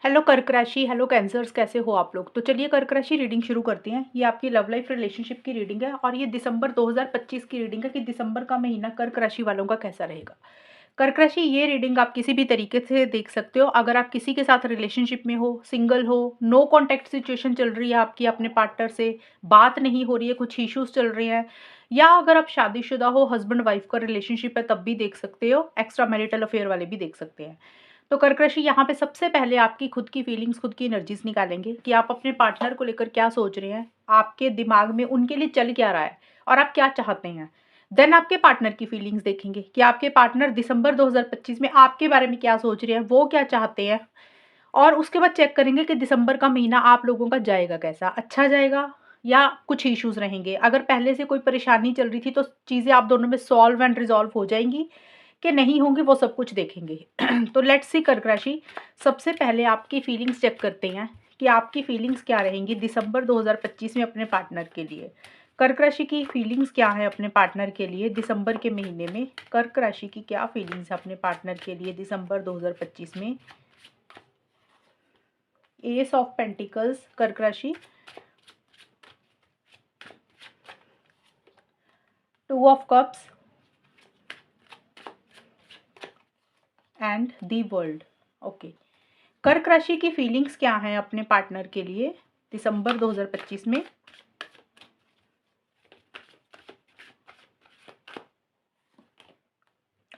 Hello कर्क राशि, hello cancers, कैसे हो आप लोग। तो चलिए कर्क राशि रीडिंग शुरू करते हैं। ये आपकी लव लाइफ रिलेशनशिप की रीडिंग है और ये दिसंबर 2025 की रीडिंग है कि दिसंबर का महीना कर्क राशि वालों का कैसा रहेगा। कर्क राशि ये रीडिंग आप किसी भी तरीके से देख सकते हो। अगर आप किसी के साथ रिलेशनशिप में हो, सिंगल हो, नो कॉन्टैक्ट सिचुएशन चल रही है आपकी, अपने पार्टनर से बात नहीं हो रही है, कुछ इश्यूज चल रहे हैं, या अगर आप शादीशुदा हो, हस्बैंड वाइफ का रिलेशनशिप है, तब भी देख सकते हो। एक्स्ट्रा मैरिटल अफेयर वाले भी देख सकते हैं। तो कर्क राशि यहाँ पे सबसे पहले आपकी खुद की फीलिंग्स, खुद की एनर्जीज निकालेंगे कि आप अपने पार्टनर को लेकर क्या सोच रहे हैं, आपके दिमाग में उनके लिए चल क्या रहा है और आप क्या चाहते हैं। देन आपके पार्टनर की फीलिंग्स देखेंगे कि आपके पार्टनर दिसंबर 2025 में आपके बारे में क्या सोच रहे हैं, वो क्या चाहते हैं। और उसके बाद चेक करेंगे कि दिसंबर का महीना आप लोगों का जाएगा कैसा, अच्छा जाएगा या कुछ इश्यूज रहेंगे। अगर पहले से कोई परेशानी चल रही थी तो चीज़ें आप दोनों में सॉल्व एंड रिजॉल्व हो जाएंगी कि नहीं होंगी, वो सब कुछ देखेंगे। तो लेट्स सी कर्क राशि, सबसे पहले आपकी फीलिंग्स चेक करते हैं कि आपकी फीलिंग्स क्या रहेंगी दिसंबर 2025 में अपने पार्टनर के लिए। कर्क राशि की फीलिंग्स क्या है अपने पार्टनर के लिए दिसंबर के महीने में। कर्क राशि की क्या फीलिंग्स है अपने पार्टनर के लिए दिसंबर 2025 में। एस ऑफ पेंटिकल्स कर्क राशि, two of cups and the world. Okay, कर्क राशि की फीलिंग्स क्या हैं अपने पार्टनर के लिए दिसंबर 2025 में।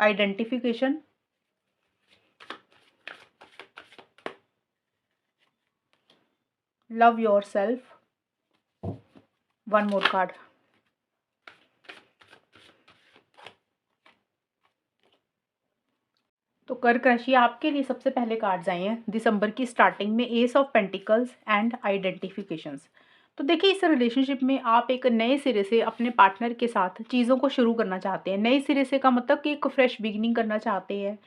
Identification, love your self, one more card. तो कर्क राशि आपके लिए सबसे पहले कार्ड्स आए हैं दिसंबर की स्टार्टिंग में, S of pentacles and identifications. तो देखिए, इस रिलेशनशिप में आप एक नए सिरे से अपने पार्टनर के साथ चीज़ों को शुरू करना चाहते हैं। नए सिरे से का मतलब कि एक फ्रेश बिगिनिंग करना चाहते हैं।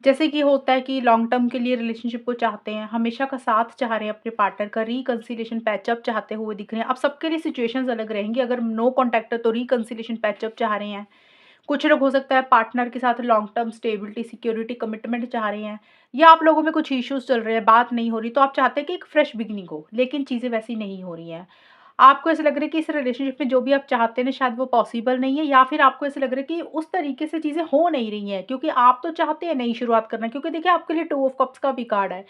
जैसे कि होता है कि लॉन्ग टर्म के लिए रिलेशनशिप को चाहते हैं, हमेशा का साथ चाह रहे हैं अपने पार्टनर का, रिकंसिलिएशन पैचअप चाहते हुए दिख रहे हैं। अब सबके लिए सिचुएशंस अलग रहेंगी। अगर नो कॉन्टैक्ट है तो रिकंसिलिएशन पैचअप चाह रहे हैं। कुछ लोग हो सकता है पार्टनर के साथ long term stability, security, commitment चाह रहे हैं, या आप लोगों में कुछ इश्यूज चल रहे हैं, बात नहीं हो रही, तो आप चाहते हैं कि एक फ्रेश बिगिनिंग हो, लेकिन चीज़ें वैसी नहीं हो रही हैं। आपको ऐसा लग रहा है कि इस रिलेशनशिप में जो भी आप चाहते हैं ना, शायद वो पॉसिबल नहीं है, या फिर आपको ऐसा लग रहा है कि उस तरीके से चीज़ें हो नहीं रही हैं, क्योंकि आप तो चाहते हैं नई शुरुआत करना, क्योंकि देखिए आपके लिए टू ऑफ कप्स का भी कार्ड है।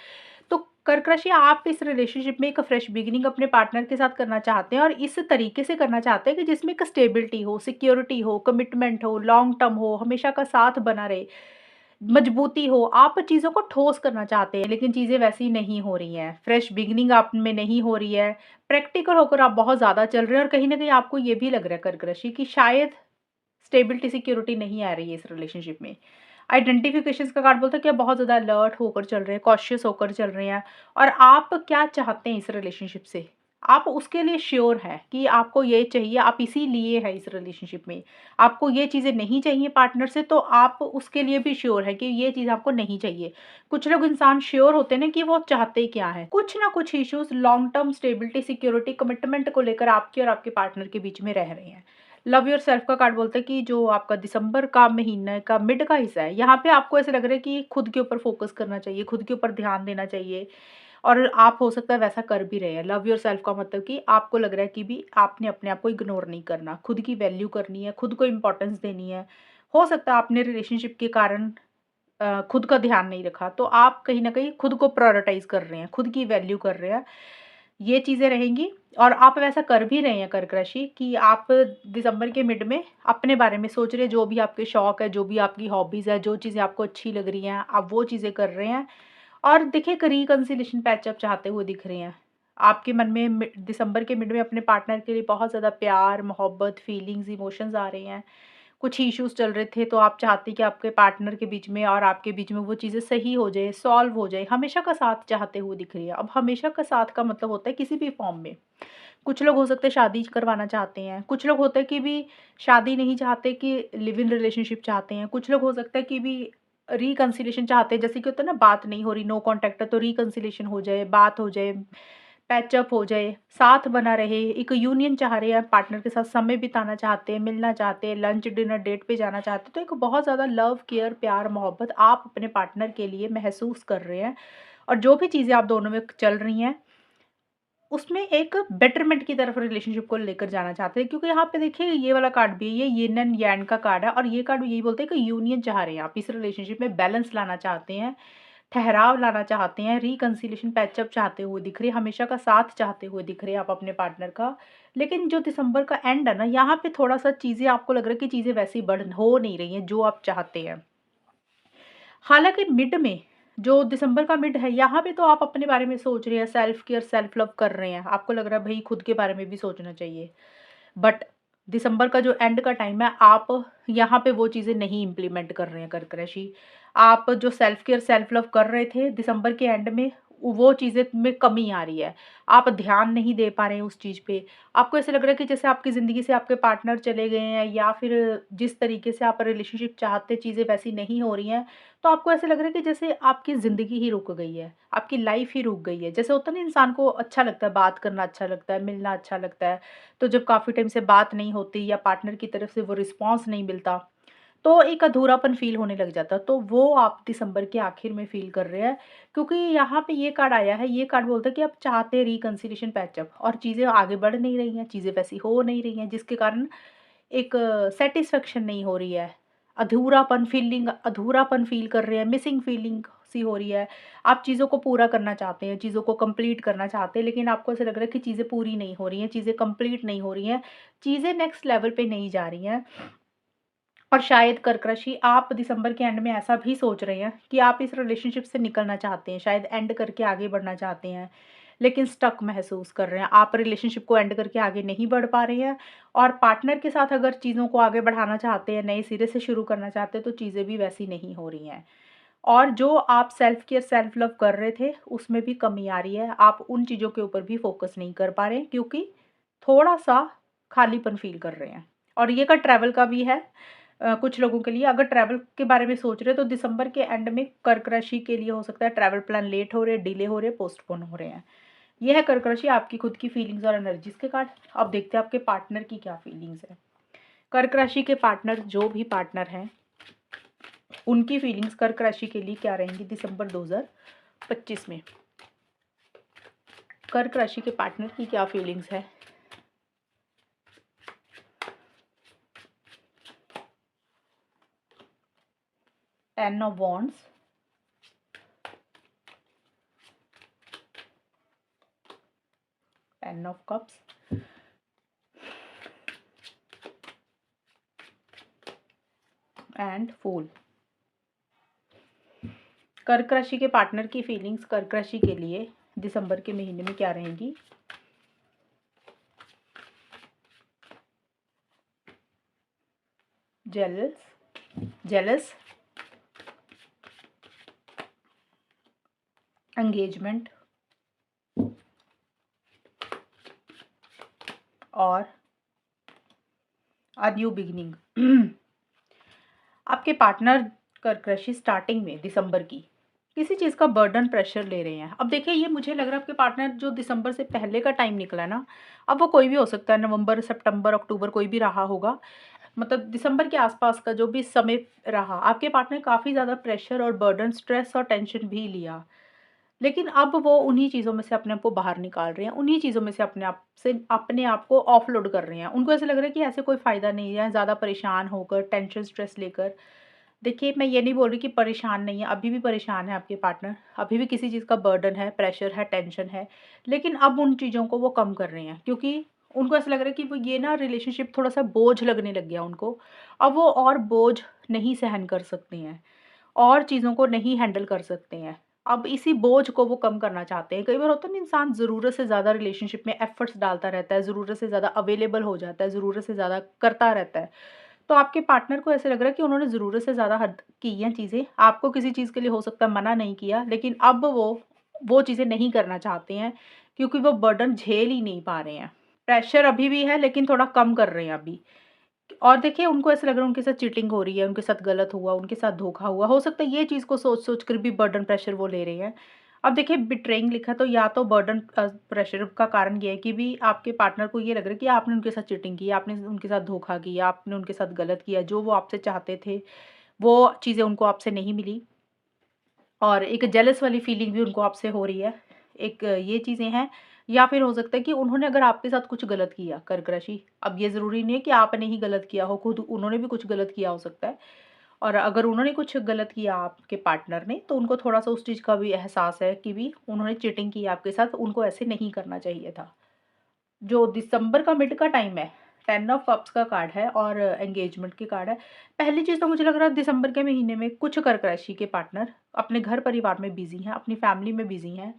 तो कर्क राशि, आप इस रिलेशनशिप में एक फ्रेश बिगिनिंग अपने पार्टनर के साथ करना चाहते हैं और इस तरीके से करना चाहते हैं कि जिसमें एक स्टेबिलिटी हो, सिक्योरिटी हो, कमिटमेंट हो, लॉन्ग टर्म हो, हमेशा का साथ बना रहे, मजबूती हो। आप चीज़ों को ठोस करना चाहते हैं, लेकिन चीज़ें वैसी नहीं हो रही हैं। फ्रेश बिगिनिंग आप में नहीं हो रही है। प्रैक्टिकल होकर आप बहुत ज़्यादा चल रहे हैं और कहीं न कहीं आपको ये भी लग रहा है कर्क राशि कि शायद स्टेबिलिटी, सिक्योरिटी नहीं आ रही है इस रिलेशनशिप में। आइडेंटिफिकेशंस का कार्ड बोलता है कि आप बहुत ज़्यादा अलर्ट होकर चल रहे हैं, कॉशियस होकर चल रहे हैं और आप क्या चाहते हैं इस रिलेशनशिप से, आप उसके लिए श्योर हैं कि आपको ये चाहिए, आप इसीलिए हैं इस रिलेशनशिप में। आपको ये चीज़ें नहीं चाहिए पार्टनर से, तो आप उसके लिए भी श्योर हैं कि ये चीज़ आपको नहीं चाहिए। कुछ लोग इंसान श्योर होते हैं ना कि वो चाहते क्या हैं। कुछ ना कुछ issues long term stability, security, commitment को लेकर आपके और आपके पार्टनर के बीच में रह रहे हैं। लव योर सेल्फ का कार्ड बोलता है कि जो आपका दिसंबर का महीने का मिड का हिस्सा है, यहाँ पे आपको ऐसा लग रहा है कि खुद के ऊपर फोकस करना चाहिए, खुद के ऊपर ध्यान देना चाहिए और आप हो सकता है वैसा कर भी रहे हैं। लव योर सेल्फ का मतलब कि आपको लग रहा है कि भी आपने अपने आप को इग्नोर नहीं करना, खुद की वैल्यू करनी है, खुद को इम्पोर्टेंस देनी है। हो सकता है आपने रिलेशनशिप के कारण खुद का ध्यान नहीं रखा, तो आप कहीं न कहीं खुद को प्रायोरिटाइज़ कर रहे हैं, खुद की वैल्यू कर रहे हैं। ये चीज़ें रहेंगी और आप वैसा कर भी रहे हैं कर्क राशि कि आप दिसंबर के मिड में अपने बारे में सोच रहे हैं, जो भी आपके शौक है, जो भी आपकी हॉबीज़ है, जो चीज़ें आपको अच्छी लग रही हैं, आप वो चीज़ें कर रहे हैं और देखिए एक रिकंसिलिएशन पैचअप चाहते हुए दिख रहे हैं। आपके मन में दिसंबर के मिड में अपने पार्टनर के लिए बहुत ज़्यादा प्यार, मोहब्बत, फीलिंग्स, इमोशंस आ रहे हैं। कुछ इश्यूज़ चल रहे थे, तो आप चाहते कि आपके पार्टनर के बीच में और आपके बीच में वो चीज़ें सही हो जाए, सॉल्व हो जाए, हमेशा का साथ चाहते हुए दिख रही है। अब हमेशा का साथ का मतलब होता है किसी भी फॉर्म में। कुछ लोग हो सकते हैं शादी करवाना चाहते हैं, कुछ लोग होते हैं कि भी शादी नहीं चाहते, कि लिव इन रिलेशनशिप चाहते हैं, कुछ लोग हो सकता है कि भी रिकंसिलिएशन चाहते हैं, जैसे कि होता है ना, बात नहीं हो रही, नो कॉन्टैक्ट है, तो रिकंसिलिएशन हो जाए, बात हो जाए, पैचअप हो जाए, साथ बना रहे, एक यूनियन चाह रहे हैं, पार्टनर के साथ समय बिताना चाहते हैं, मिलना चाहते हैं, लंच, डिनर, डेट पे जाना चाहते हैं। तो एक बहुत ज़्यादा लव, केयर, प्यार, मोहब्बत आप अपने पार्टनर के लिए महसूस कर रहे हैं और जो भी चीज़ें आप दोनों में चल रही हैं, उसमें एक बेटरमेंट की तरफ रिलेशनशिप को लेकर जाना चाहते हैं, क्योंकि यहाँ पे देखिए ये वाला कार्ड भी है, ये यिन एंड यांग का कार्ड है, और ये कार्ड यही बोलते हैं कि यूनियन चाह रहे हैं आप इस रिलेशनशिप में, बैलेंस लाना चाहते हैं, ठहराव लाना चाहते हैं, रिकंसिलिएशन पैचअप चाहते हुए दिख रहे हैं, हमेशा का साथ चाहते हुए दिख रहे हैं आप अपने पार्टनर का। लेकिन जो दिसंबर का एंड है ना, यहाँ पे थोड़ा-सा चीज़ें आपको लग रहा है कि चीज़ें वैसी बढ़ हो नहीं रही हैं जो आप चाहते हैं। हालाँकि मिड में, जो दिसंबर का मिड है, यहाँ पे तो आप अपने बारे में सोच रहे हैं, सेल्फ केयर, सेल्फ लव कर रहे हैं। आपको लग रहा है भई खुद के बारे में भी सोचना चाहिए। बट दिसंबर का जो एंड का टाइम है, आप यहाँ पे वो चीज़ें नहीं इम्प्लीमेंट कर रहे हैं कर्क राशि। आप जो सेल्फ केयर, सेल्फ लव कर रहे थे, दिसंबर के एंड में वो चीज़ें में कमी आ रही है। आप ध्यान नहीं दे पा रहे हैं उस चीज़ पे। आपको ऐसा लग रहा है कि जैसे आपकी ज़िंदगी से आपके पार्टनर चले गए हैं, या फिर जिस तरीके से आप रिलेशनशिप चाहते, चीज़ें वैसी नहीं हो रही हैं। तो आपको ऐसा लग रहा है कि जैसे आपकी ज़िंदगी ही रुक गई है, आपकी लाइफ़ ही रुक गई है। जैसे होता है ना, इंसान को अच्छा लगता है, बात करना अच्छा लगता है, मिलना अच्छा लगता है। तो जब काफ़ी टाइम से बात नहीं होती या पार्टनर की तरफ से वो रिस्पॉन्स नहीं मिलता, तो एक अधूरापन फ़ील होने लग जाता है। तो वो आप दिसंबर के आखिर में फ़ील कर रहे हैं, क्योंकि यहाँ पे ये कार्ड आया है, ये कार्ड बोलता है कि आप चाहते हैं रिकंसिलिएशन पैचअप, और चीज़ें आगे बढ़ नहीं रही हैं, चीज़ें वैसी हो नहीं रही हैं, जिसके कारण एक सैटिस्फैक्शन नहीं हो रही है। अधूरापन फ़ील कर रहे हैं, मिसिंग फ़ीलिंग सी हो रही है। आप चीज़ों को पूरा करना चाहते हैं, चीज़ों को कंप्लीट करना चाहते हैं, लेकिन आपको ऐसा लग रहा है कि चीज़ें पूरी नहीं हो रही हैं, चीज़ें कंप्लीट नहीं हो रही हैं, चीज़ें नेक्स्ट लेवल पे नहीं जा रही हैं। और शायद कर्क राशि, आप दिसंबर के एंड में ऐसा भी सोच रहे हैं कि आप इस रिलेशनशिप से निकलना चाहते हैं, शायद एंड करके आगे बढ़ना चाहते हैं, लेकिन स्टक महसूस कर रहे हैं। आप रिलेशनशिप को एंड करके आगे नहीं बढ़ पा रहे हैं, और पार्टनर के साथ अगर चीज़ों को आगे बढ़ाना चाहते हैं, नए सिरे से शुरू करना चाहते हैं, तो चीज़ें भी वैसी नहीं हो रही हैं। और जो आप सेल्फ केयर, सेल्फ लव कर रहे थे, उसमें भी कमी आ रही है। आप उन चीज़ों के ऊपर भी फ़ोकस नहीं कर पा रहे हैं, क्योंकि थोड़ा-सा खालीपन फ़ील कर रहे हैं। और ये का ट्रैवल का भी है। कुछ लोगों के लिए अगर ट्रैवल के बारे में सोच रहे हैं, तो दिसंबर के एंड में कर्क राशि के लिए हो सकता है ट्रैवल प्लान लेट हो रहे हैं, डिले हो रहे हैं, पोस्टपोन हो रहे हैं। ये है कर्क राशि, आपकी खुद की फीलिंग्स और एनर्जीज़ के कार्ड। अब देखते हैं आपके पार्टनर की क्या फीलिंग्स है। कर्क राशि के पार्टनर, जो भी पार्टनर हैं, उनकी फीलिंग्स कर्क राशि के लिए क्या रहेंगी दिसंबर 2025 में। कर्क राशि के पार्टनर की क्या फीलिंग्स है। 10 of wands, 10 of cups, and fool. कर्क राशि के पार्टनर की फीलिंग्स कर्क राशि के लिए दिसंबर के महीने में क्या रहेंगी। जेलस, एंगेजमेंट, और अ न्यू बिगिनिंग। आपके पार्टनर कर्क राशि स्टार्टिंग में दिसंबर की किसी चीज़ का बर्डन, प्रेशर ले रहे हैं। अब देखिए, ये मुझे लग रहा है आपके पार्टनर जो दिसंबर से पहले का टाइम निकला है ना, अब वो कोई भी हो सकता है, नवंबर, सितंबर, अक्टूबर, कोई भी रहा होगा। मतलब दिसंबर के आसपास का जो भी समय रहा, आपके पार्टनर काफ़ी ज़्यादा प्रेशर और बर्डन, स्ट्रेस और टेंशन भी लिया। लेकिन अब वो उन्हीं चीज़ों में से अपने आप को बाहर निकाल रहे हैं, उन्हीं चीज़ों में से अपने आप को ऑफलोड कर रहे हैं। उनको ऐसा लग रहा है कि ऐसे कोई फ़ायदा नहीं है, ज़्यादा परेशान होकर, टेंशन, स्ट्रेस लेकर। देखिए, मैं ये नहीं बोल रही कि परेशान नहीं है, अभी भी परेशान है आपके पार्टनर, अभी भी किसी चीज़ का बर्डन है, प्रेशर है, टेंशन है। लेकिन अब उन चीज़ों को वो कम कर रहे हैं, क्योंकि उनको ऐसा लग रहा है कि वो ये ना रिलेशनशिप थोड़ा-सा बोझ लगने लग गया उनको। अब वो और बोझ नहीं सहन कर सकते हैं, और चीज़ों को नहीं हैंडल कर सकते हैं। अब इसी बोझ को वो कम करना चाहते हैं। कई बार होता है ना, इंसान ज़रूरत से ज़्यादा रिलेशनशिप में एफ़र्ट्स डालता रहता है, ज़रूरत से ज़्यादा अवेलेबल हो जाता है, ज़रूरत से ज़्यादा करता रहता है। तो आपके पार्टनर को ऐसा लग रहा है कि उन्होंने ज़रूरत से ज़्यादा हद की हैं चीज़ें। आपको किसी चीज़ के लिए हो सकता है मना नहीं किया, लेकिन अब वो चीज़ें नहीं करना चाहते हैं, क्योंकि वो बर्डन झेल ही नहीं पा रहे हैं। प्रेशर अभी भी है, लेकिन थोड़ा कम कर रहे हैं अभी। और देखिए, उनको ऐसा लग रहा है उनके साथ चीटिंग हो रही है, उनके साथ गलत हुआ, उनके साथ धोखा हुआ। हो सकता है ये चीज़ को सोच-सोच कर भी बर्डन, प्रेशर वो ले रहे हैं। अब देखिए, बिट्रेइंग लिखा है, तो या तो बर्डन, प्रेशर का कारण ये है कि भी आपके पार्टनर को ये लग रहा है कि आपने उनके साथ चीटिंग की, आपने उनके साथ धोखा किया, आपने उनके साथ गलत किया, जो वो आपसे चाहते थे, वो चीज़ें उनको आपसे नहीं मिली। और एक जेलस वाली फीलिंग भी उनको आपसे हो रही है। एक ये चीज़ें हैं, या फिर हो सकता है कि उन्होंने अगर आपके साथ कुछ गलत किया, कर्क राशि, अब ये ज़रूरी नहीं है कि आपने ही गलत किया हो, खुद उन्होंने भी कुछ गलत किया हो सकता है। और अगर उन्होंने कुछ गलत किया आपके पार्टनर ने, तो उनको थोड़ा-सा उस चीज़ का भी एहसास है कि भी उन्होंने चीटिंग की आपके साथ, उनको ऐसे नहीं करना चाहिए था। जो दिसंबर का मिड का टाइम है, 10 ऑफ कप्स का कार्ड है और एंगेजमेंट की कार्ड है। पहली चीज़ तो मुझे लग रहा है दिसंबर के महीने में कुछ कर्क राशि के पार्टनर अपने घर परिवार में बिज़ी हैं, अपनी फैमिली में बिज़ी हैं।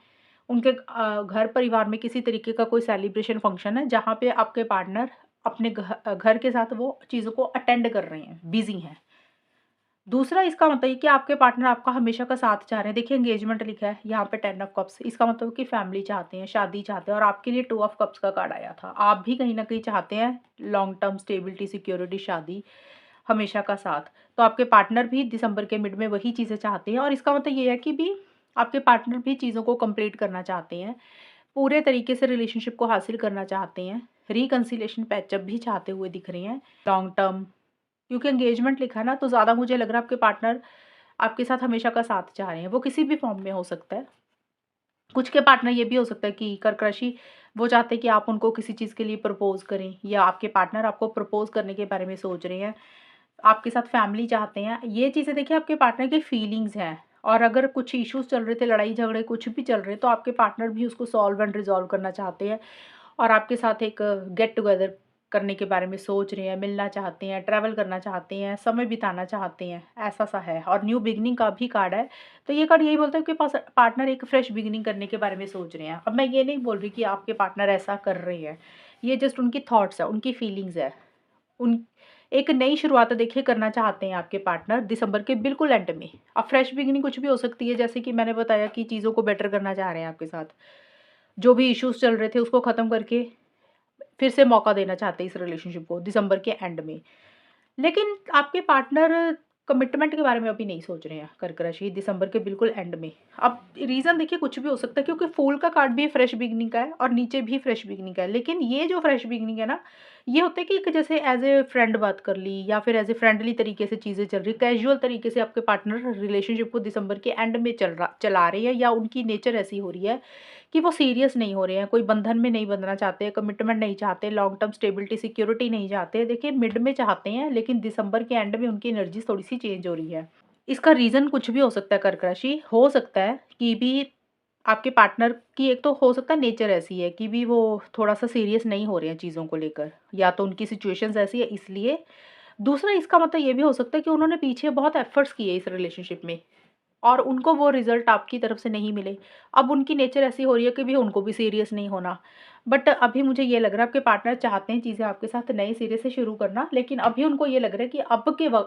उनके घर परिवार में किसी तरीके का कोई सेलिब्रेशन फंक्शन है, जहाँ पे आपके पार्टनर अपने घर के साथ वो चीज़ों को अटेंड कर रहे हैं, बिज़ी हैं। दूसरा इसका मतलब ये कि आपके पार्टनर आपका हमेशा का साथ चाह रहे हैं। देखिए एंगेजमेंट लिखा है यहाँ पे 10 ऑफ कप्स, इसका मतलब कि फैमिली चाहते हैं, शादी चाहते हैं, और आपके लिए 2 ऑफ कप्स का कार्ड आया था। आप भी कहीं न कहीं चाहते हैं लॉन्ग टर्म स्टेबिलिटी, सिक्योरिटी, शादी, हमेशा का साथ। तो आपके पार्टनर भी दिसंबर के मिड में वही चीज़ें चाहते हैं, और इसका मतलब ये है कि भी आपके पार्टनर भी चीज़ों को कंप्लीट करना चाहते हैं। पूरे तरीके से रिलेशनशिप को हासिल करना चाहते हैं। रिकंसिलिएशन पैचअप भी चाहते हुए दिख रहे हैं, लॉन्ग टर्म। क्योंकि एंगेजमेंट लिखा है ना, तो ज़्यादा मुझे लग रहा है आपके पार्टनर आपके साथ हमेशा का साथ चाह रहे हैं। वो किसी भी फॉर्म में हो सकता है। कुछ के पार्टनर ये भी हो सकता है कि कर्क राशि वो चाहते हैं कि आप उनको किसी चीज़ के लिए प्रपोज़ करें, या आपके पार्टनर आपको प्रपोज़ करने के बारे में सोच रहे हैं। आपके साथ फैमिली चाहते हैं। ये चीज़ें देखिए आपके पार्टनर की फीलिंग्स हैं, और अगर कुछ इश्यूज़ चल रहे थे, लड़ाई-झगड़े कुछ भी चल रहे, तो आपके पार्टनर भी उसको सॉल्व एंड रिज़ॉल्व करना चाहते हैं, और आपके साथ एक गेट टुगेदर करने के बारे में सोच रहे हैं, मिलना चाहते हैं, ट्रैवल करना चाहते हैं, समय बिताना चाहते हैं, ऐसा-सा है। और न्यू बिगिनिंग का भी कार्ड है, तो ये कार्ड यही बोलता है कि पास पार्टनर एक फ्रेश बिगिनिंग करने के बारे में सोच रहे हैं। अब मैं ये नहीं बोल रही कि आपके पार्टनर ऐसा कर रहे हैं, ये जस्ट उनकी थॉट्स है, उनकी फीलिंग्स है। उन एक नई शुरुआत देखिए करना चाहते हैं आपके पार्टनर दिसंबर के बिल्कुल एंड में। अब फ्रेश बिगिनिंग कुछ भी हो सकती है, जैसे कि मैंने बताया कि चीज़ों को बेटर करना चाह रहे हैं आपके साथ। जो भी इश्यूज़ चल रहे थे उसको ख़त्म करके फिर से मौका देना चाहते हैं इस रिलेशनशिप को दिसंबर के एंड में। लेकिन आपके पार्टनर कमिटमेंट के बारे में अभी नहीं सोच रहे हैं, कर्क राशि, दिसंबर के बिल्कुल एंड में। अब रीज़न देखिए कुछ भी हो सकता है, क्योंकि फूल का कार्ड भी फ्रेश बिगिनिंग का है और नीचे भी फ्रेश बिगिनिंग का है। लेकिन ये जो फ्रेश बिगिनिंग है ना, ये होता है कि एक जैसे एज़ ए फ्रेंड बात कर ली, या फिर एज़ ए फ्रेंडली तरीके से चीज़ें चल रही, कैजुअल तरीके से आपके पार्टनर रिलेशनशिप को दिसंबर के एंड में चला रहे हैं, या उनकी नेचर ऐसी हो रही है कि वो सीरियस नहीं हो रहे हैं, कोई बंधन में नहीं बंधना चाहते, कमिटमेंट नहीं चाहते, लॉन्ग टर्म स्टेबिलिटी, सिक्योरिटी नहीं चाहते। देखिए मिड में चाहते हैं, लेकिन दिसंबर के एंड में उनकी एनर्जी थोड़ी-सी चेंज हो रही है। इसका रीज़न कुछ भी हो सकता है कर्क राशि, हो सकता है कि भी आपके पार्टनर की एक तो हो सकता है नेचर ऐसी है कि भी वो थोड़ा-सा सीरियस नहीं हो रहे हैं चीज़ों को लेकर, या तो उनकी सिचुएशंस ऐसी है इसलिए। दूसरा इसका मतलब ये भी हो सकता है कि उन्होंने पीछे बहुत एफर्ट्स किए इस रिलेशनशिप में, और उनको वो रिज़ल्ट आपकी तरफ से नहीं मिले। अब उनकी नेचर ऐसी हो रही है कि भी उनको भी सीरियस नहीं होना। बट अभी मुझे ये लग रहा है आपके पार्टनर चाहते हैं चीज़ें आपके साथ नए सिरे से शुरू करना, लेकिन अभी उनको ये लग रहा है कि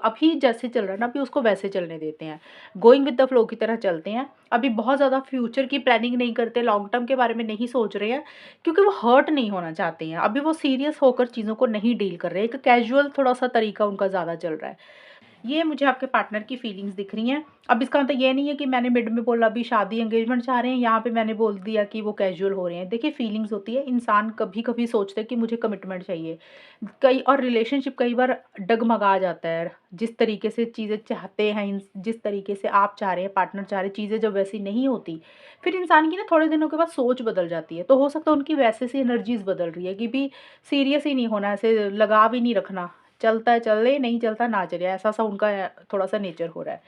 अभी जैसे चल रहा है ना, अभी उसको वैसे चलने देते हैं। गोइंग विद द फ्लो की तरह चलते हैं। अभी बहुत ज़्यादा फ्यूचर की प्लानिंग नहीं करते, लॉन्ग टर्म के बारे में नहीं सोच रहे हैं, क्योंकि वो हर्ट नहीं होना चाहते हैं। अभी वो सीरियस होकर चीज़ों को नहीं डील कर रहे हैं। एक कैज़ुअल थोड़ा-सा तरीका उनका ज़्यादा चल रहा है। ये मुझे आपके पार्टनर की फीलिंग्स दिख रही हैं। अब इसका मतलब ये नहीं है कि मैंने मिड में बोला अभी शादी एंगेजमेंट चाह रहे हैं, यहाँ पे मैंने बोल दिया कि वो कैजुअल हो रहे हैं। देखिए फीलिंग्स होती है, इंसान कभी-कभी सोचता है कि मुझे कमिटमेंट चाहिए। कई और रिलेशनशिप कई बार डगमगा जाता है। जिस तरीके से चीज़ें चाहते हैं जिस तरीके से आप चाह रहे हैं, पार्टनर चाह रहे हैं, चीज़ें जब वैसी नहीं होती, फिर इंसान की ना थोड़े दिनों के बाद सोच बदल जाती है। तो हो सकता है उनकी वैसे से एनर्जीज़ बदल रही है कि भी सीरियस ही नहीं होना, ऐसे लगाव ही नहीं रखना। चलता है चले, नहीं चलता ना चले, ऐसा-सा उनका थोड़ा-सा नेचर हो रहा है।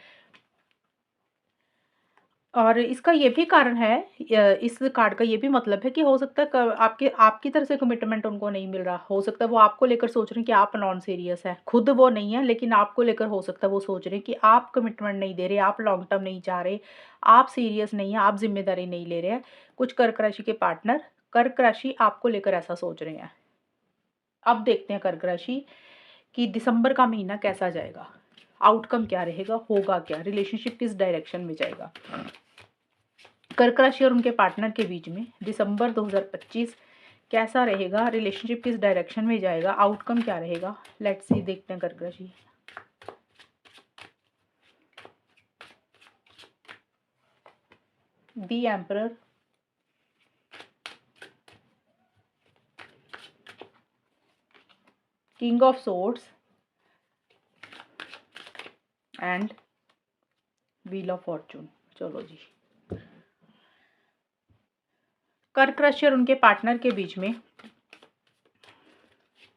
और इसका ये भी कारण है, इस कार्ड का ये भी मतलब है कि हो सकता है क आपके आपकी तरफ से कमिटमेंट उनको नहीं मिल रहा। हो सकता है वो आपको लेकर सोच रहे हैं कि आप नॉन सीरियस हैं। खुद वो नहीं है, लेकिन आपको लेकर हो सकता है वो सोच रहे हैं कि आप कमिटमेंट नहीं दे रहे, आप लॉन्ग टर्म नहीं चाह रहे, आप सीरियस नहीं हैं, आप ज़िम्मेदारी नहीं ले रहे हैं। कुछ कर्क राशि के पार्टनर, कर्क राशि आपको लेकर ऐसा सोच रहे हैं। अब देखते हैं कर्क राशि कि दिसंबर का महीना कैसा जाएगा? आउटकम क्या रहेगा? होगा क्या? रिलेशनशिप किस डायरेक्शन में जाएगा? कर्क राशि और उनके पार्टनर के बीच में दिसंबर 2025 कैसा रहेगा? रिलेशनशिप किस डायरेक्शन में जाएगा? आउटकम क्या रहेगा? लेट्स सी, देखते हैं कर्क राशि। The emperor, king of swords and wheel of fortune. चलो जी, कर्क राशि और उनके पार्टनर के बीच में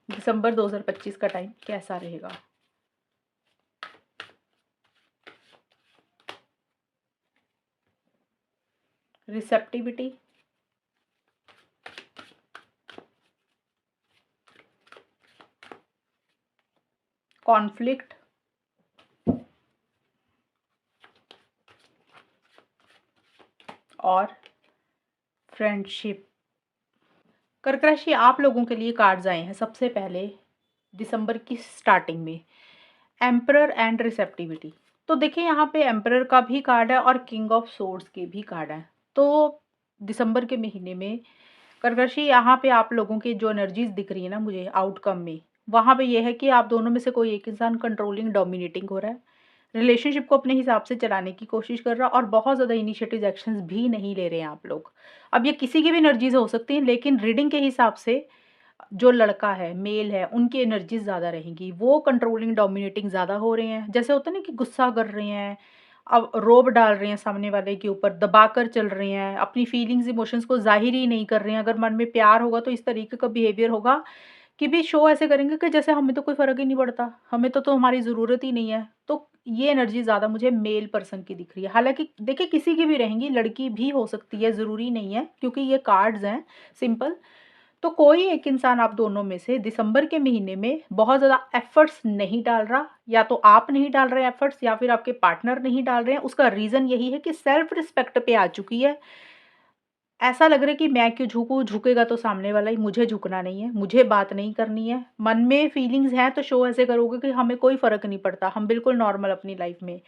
दिसंबर 2025 का टाइम कैसा रहेगा। रिसेप्टिविटी, कॉन्फ्लिक्ट, और फ्रेंडशिप। कर्क राशि आप लोगों के लिए कार्ड्स आए हैं सबसे पहले दिसंबर की स्टार्टिंग में, एम्परर एंड रिसेप्टिविटी। तो देखिए यहाँ पे एम्परर का भी कार्ड है और किंग ऑफ सोर्ड्स के भी कार्ड है। तो दिसंबर के महीने में कर्क राशि यहाँ पे आप लोगों की जो एनर्जीज दिख रही है ना मुझे आउटकम में, वहाँ पे ये है कि आप दोनों में से कोई एक इंसान कंट्रोलिंग डोमिनेटिंग हो रहा है, रिलेशनशिप को अपने हिसाब से चलाने की कोशिश कर रहा है और बहुत ज़्यादा इनिशिएटिव एक्शंस भी नहीं ले रहे हैं आप लोग। अब ये किसी की भी एनर्जीज हो सकती हैं, लेकिन रीडिंग के हिसाब से जो लड़का है, मेल है, उनकी एनर्जीज ज़्यादा रहेंगी। वो कंट्रोलिंग डोमिनेटिंग ज़्यादा हो रहे हैं। जैसे होता है ना कि गुस्सा कर रहे हैं, अब रोब डाल रहे हैं सामने वाले के ऊपर, दबाकर चल रहे हैं, अपनी फीलिंग्स इमोशंस को ज़ाहिर ही नहीं कर रहे हैं। अगर मन में प्यार होगा तो इस तरीके का बिहेवियर होगा कि भी शो ऐसे करेंगे कि जैसे हमें तो कोई फ़र्क ही नहीं पड़ता, हमें तो हमारी ज़रूरत ही नहीं है। तो ये एनर्जी ज़्यादा मुझे मेल पर्सन की दिख रही है। हालाँकि देखिए किसी की भी रहेंगी, लड़की भी हो सकती है, ज़रूरी नहीं है क्योंकि ये कार्ड्स हैं सिंपल। तो कोई एक इंसान आप दोनों में से दिसंबर के महीने में बहुत ज़्यादा एफर्ट्स नहीं डाल रहा, या तो आप नहीं डाल रहे एफर्ट्स या फिर आपके पार्टनर नहीं डाल रहे हैं। उसका रीज़न यही है कि सेल्फ रिस्पेक्ट पे आ चुकी है। ऐसा लग रहा है कि मैं क्यों झुकूँ, झुकेगा तो सामने वाला ही, मुझे झुकना नहीं है, मुझे बात नहीं करनी है। मन में फीलिंग्स हैं तो शो ऐसे करोगे कि हमें कोई फ़र्क नहीं पड़ता, हम बिल्कुल नॉर्मल अपनी लाइफ़ में।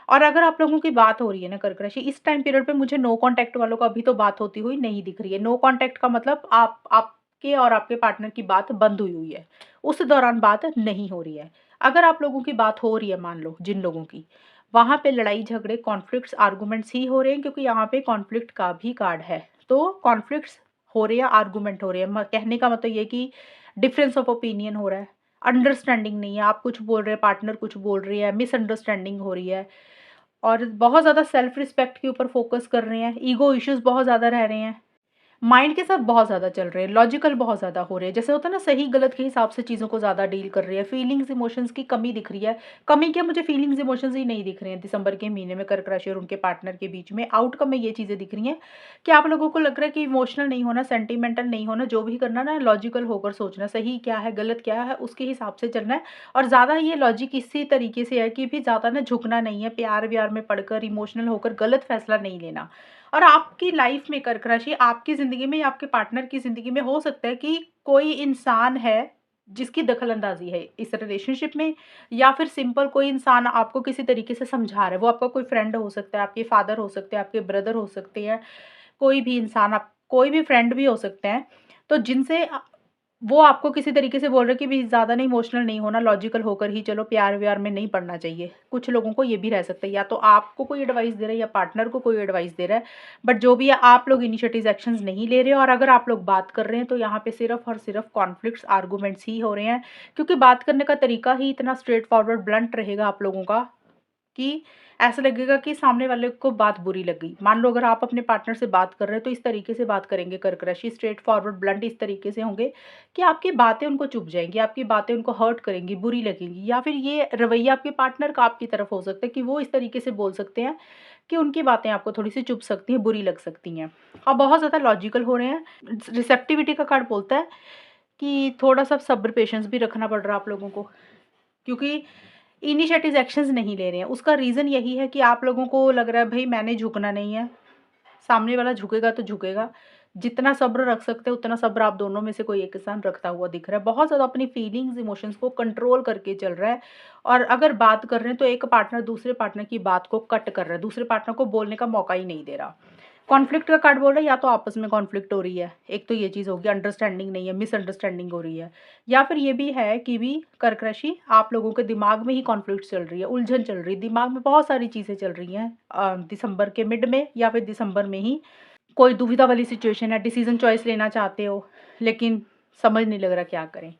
और अगर आप लोगों की बात हो रही है ना कर्क राशि, इस टाइम पीरियड पे मुझे नो कॉन्टैक्ट वालों का अभी तो बात होती हुई नहीं दिख रही है। नो कॉन्टैक्ट का मतलब आपके और आपके पार्टनर की बात बंद हुई हुई है, उस दौरान बात नहीं हो रही है। अगर आप लोगों की बात हो रही है, मान लो जिन लोगों की, वहाँ पे लड़ाई झगड़े, कॉन्फ्लिक्ट्स, आर्गुमेंट्स ही हो रहे हैं क्योंकि यहाँ पे कॉन्फ्लिक्ट का भी कार्ड है। तो कॉन्फ्लिक्ट्स हो रहे हैं, आर्गुमेंट हो रहे हैं। कहने का मतलब ये कि डिफरेंस ऑफ ओपिनियन हो रहा है, अंडरस्टैंडिंग नहीं है, आप कुछ बोल रहे हैं, पार्टनर कुछ बोल रही है, मिसअंडरस्टैंडिंग हो रही है। और बहुत ज़्यादा सेल्फ रिस्पेक्ट के ऊपर फोकस कर रहे हैं, ईगो इश्यूज बहुत ज़्यादा रह रहे हैं, माइंड के साथ बहुत ज़्यादा चल रहे हैं, लॉजिकल बहुत ज़्यादा हो रहे हैं। जैसे होता है ना, सही गलत के हिसाब से चीज़ों को ज़्यादा डील कर रही है। फीलिंग्स इमोशंस की कमी दिख रही है। कमी क्या, मुझे फीलिंग्स इमोशंस ही नहीं दिख रहे हैं दिसंबर के महीने में कर्क राशि और उनके पार्टनर के बीच में। आउटकम में ये चीज़ें दिख रही हैं कि आप लोगों को लग रहा है कि इमोशनल नहीं होना, सेंटिमेंटल नहीं होना, जो भी करना ना लॉजिकल होकर सोचना, सही क्या है गलत क्या है उसके हिसाब से चलना है। और ज़्यादा ये लॉजिक इसी तरीके से है कि भी ज़्यादा ना झुकना नहीं है, प्यार व्यार में पड़कर इमोशनल होकर गलत फैसला नहीं लेना। और आपकी लाइफ में कर्क राशि, आपकी ज़िंदगी में या आपके पार्टनर की ज़िंदगी में हो सकता है कि कोई इंसान है जिसकी दखल-अंदाज़ी है इस रिलेशनशिप में, या फिर सिंपल कोई इंसान आपको किसी तरीके से समझा रहा है। वो आपका कोई फ्रेंड हो सकता है, आपके फादर हो सकते हैं, आपके ब्रदर हो सकते हैं, कोई भी इंसान, आप कोई भी फ्रेंड भी हो सकते हैं। तो जिनसे वो आपको किसी तरीके से बोल रहे हैं कि भी ज़्यादा नहीं इमोशनल नहीं होना, लॉजिकल होकर ही चलो, प्यार-व्यार में नहीं पड़ना चाहिए। कुछ लोगों को ये भी रह सकता है, या तो आपको कोई एडवाइस दे रहा है या पार्टनर को कोई एडवाइस दे रहा है। बट जो भी है, आप लोग इनिशिएटिव एक्शंस नहीं ले रहे हो। और अगर आप लोग बात कर रहे हैं तो यहाँ पे सिर्फ़ और सिर्फ़ कॉन्फ्लिक्ट्स, आर्गुमेंट्स ही हो रहे हैं, क्योंकि बात करने का तरीका ही इतना स्ट्रेट फॉरवर्ड ब्लंट रहेगा आप लोगों का कि ऐसा लगेगा कि सामने वाले को बात बुरी लग गई। मान लो अगर आप अपने पार्टनर से बात कर रहे हैं तो इस तरीके से बात करेंगे कर्क राशि, स्ट्रेट फॉरवर्ड ब्लंट इस तरीके से होंगे कि आपकी बातें उनको चुभ जाएँगी, आपकी बातें उनको हर्ट करेंगी, बुरी लगेंगी। या फिर ये रवैया आपके पार्टनर का आपकी तरफ हो सकता है कि वो इस तरीके से बोल सकते हैं कि उनकी बातें आपको थोड़ी-सी चुभ सकती हैं, बुरी लग सकती हैं। और बहुत ज़्यादा लॉजिकल हो रहे हैं। रिसेप्टिविटी का कार्ड बोलता है कि थोड़ा-सा सब्र पेशेंस भी रखना पड़ रहा है आप लोगों को, क्योंकि इनिशिएटिव एक्शंस नहीं ले रहे हैं। उसका रीज़न यही है कि आप लोगों को लग रहा है भई मैंने झुकना नहीं है, सामने वाला झुकेगा तो झुकेगा। जितना सब्र रख सकते हैं उतना सब्र आप दोनों में से कोई एक इंसान रखता हुआ दिख रहा है। बहुत ज़्यादा अपनी फीलिंग्स, इमोशंस को कंट्रोल करके चल रहा है। और अगर बात कर रहे हैं तो एक पार्टनर दूसरे पार्टनर की बात को कट कर रहा है, दूसरे पार्टनर को बोलने का मौका ही नहीं दे रहा। कॉन्फ्लिक्ट का कार्ड बोल रहा है, या तो आपस में कॉन्फ्लिक्ट हो रही है, एक तो ये चीज़ होगी, अंडरस्टैंडिंग नहीं है, मिसअंडरस्टैंडिंग हो रही है। या फिर ये भी है कि भी कर्क राशि, आप लोगों के दिमाग में ही कॉन्फ्लिक्ट चल रही है, उलझन चल रही है, दिमाग में बहुत सारी चीज़ें चल रही हैं दिसंबर के मिड में या फिर दिसंबर में ही। कोई दुविधा वाली सिचुएशन है, डिसीजन चॉइस लेना चाहते हो लेकिन समझ नहीं लग रहा क्या करें।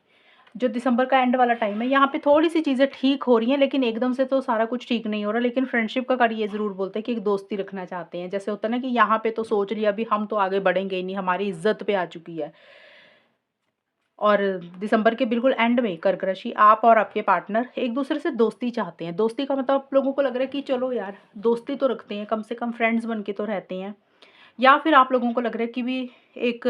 जो दिसंबर का एंड वाला टाइम है, यहाँ पे थोड़ी-सी चीज़ें ठीक हो रही हैं, लेकिन एकदम से तो सारा कुछ ठीक नहीं हो रहा। लेकिन फ्रेंडशिप का कार्ड ये ज़रूर बोलते हैं कि एक दोस्ती रखना चाहते हैं। जैसे होता है ना कि यहाँ पे तो सोच लिया अभी हम तो आगे बढ़ेंगे ही नहीं, हमारी इज़्ज़त पे आ चुकी है। और दिसंबर के बिल्कुल एंड में कर्क राशि, आप और आपके पार्टनर एक-दूसरे से दोस्ती चाहते हैं। दोस्ती का मतलब आप लोगों को लग रहा है कि चलो यार, दोस्ती तो रखते हैं, कम से कम फ्रेंड्स बन के तो रहते हैं। या फिर आप लोगों को लग रहा है कि भी एक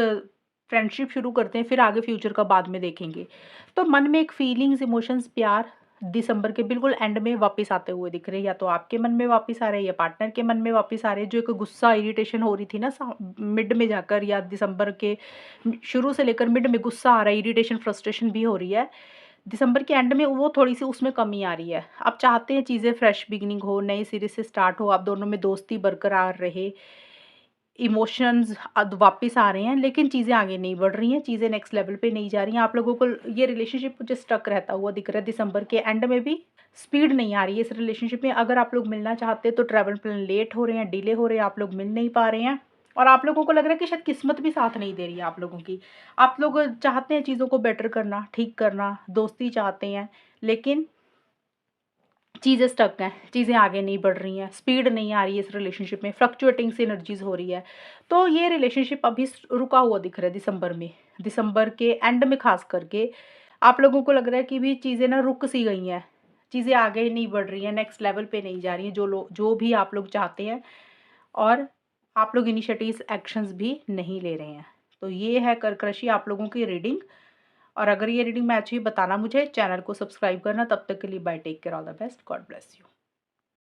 फ्रेंडशिप शुरू करते हैं, फिर आगे फ्यूचर का बाद में देखेंगे। तो मन में एक फीलिंग्स, इमोशंस, प्यार दिसंबर के बिल्कुल एंड में वापस आते हुए दिख रहे हैं। या तो आपके मन में वापस आ रहे हैं या पार्टनर के मन में वापस आ रहे हैं। जो एक गुस्सा, इरिटेशन हो रही थी ना मिड में जाकर, या दिसंबर के शुरू से लेकर मिड में गुस्सा आ रहा है, इरिटेशन, फ्रस्ट्रेशन भी हो रही है। दिसंबर के एंड में वो थोड़ी-सी उसमें कमी आ रही है। आप चाहते हैं चीज़ें फ्रेश बिगिनिंग हो, नए सिरे से स्टार्ट हो, आप दोनों में दोस्ती बरकरार रहे, इमोशंस अब वापस आ रहे हैं, लेकिन चीज़ें आगे नहीं बढ़ रही हैं, चीज़ें नेक्स्ट लेवल पे नहीं जा रही हैं। आप लोगों को ये रिलेशनशिप मुझे स्टक रहता हुआ दिख रहा है। दिसंबर के एंड में भी स्पीड नहीं आ रही है इस रिलेशनशिप में। अगर आप लोग मिलना चाहते हैं तो ट्रैवल प्लान लेट हो रहे हैं, डिले हो रहे हैं, आप लोग मिल नहीं पा रहे हैं। और आप लोगों को लग रहा है कि शायद किस्मत भी साथ नहीं दे रही है आप लोगों की। आप लोग चाहते हैं चीज़ों को बेटर करना, ठीक करना, दोस्ती चाहते हैं, लेकिन चीज़ें स्टक हैं, चीज़ें आगे नहीं बढ़ रही हैं, स्पीड नहीं आ रही है इस रिलेशनशिप में, फ्लक्चुएटिंग सी एनर्जीज़ हो रही है। तो ये रिलेशनशिप अभी रुका हुआ दिख रहा है दिसंबर में। दिसंबर के एंड में ख़ास करके आप लोगों को लग रहा है कि भी चीज़ें ना रुक सी गई हैं, चीज़ें आगे नहीं बढ़ रही हैं, नेक्स्ट लेवल पे नहीं जा रही हैं, जो भी आप लोग चाहते हैं, और आप लोग इनिशिएटिव्स, एक्शंस भी नहीं ले रहे हैं। तो ये है कर्क राशि आप लोगों की रीडिंग। और अगर ये रीडिंग मैच हुई, बताना मुझे, चैनल को सब्सक्राइब करना। तब तक के लिए bye, take care, all the best, God bless you.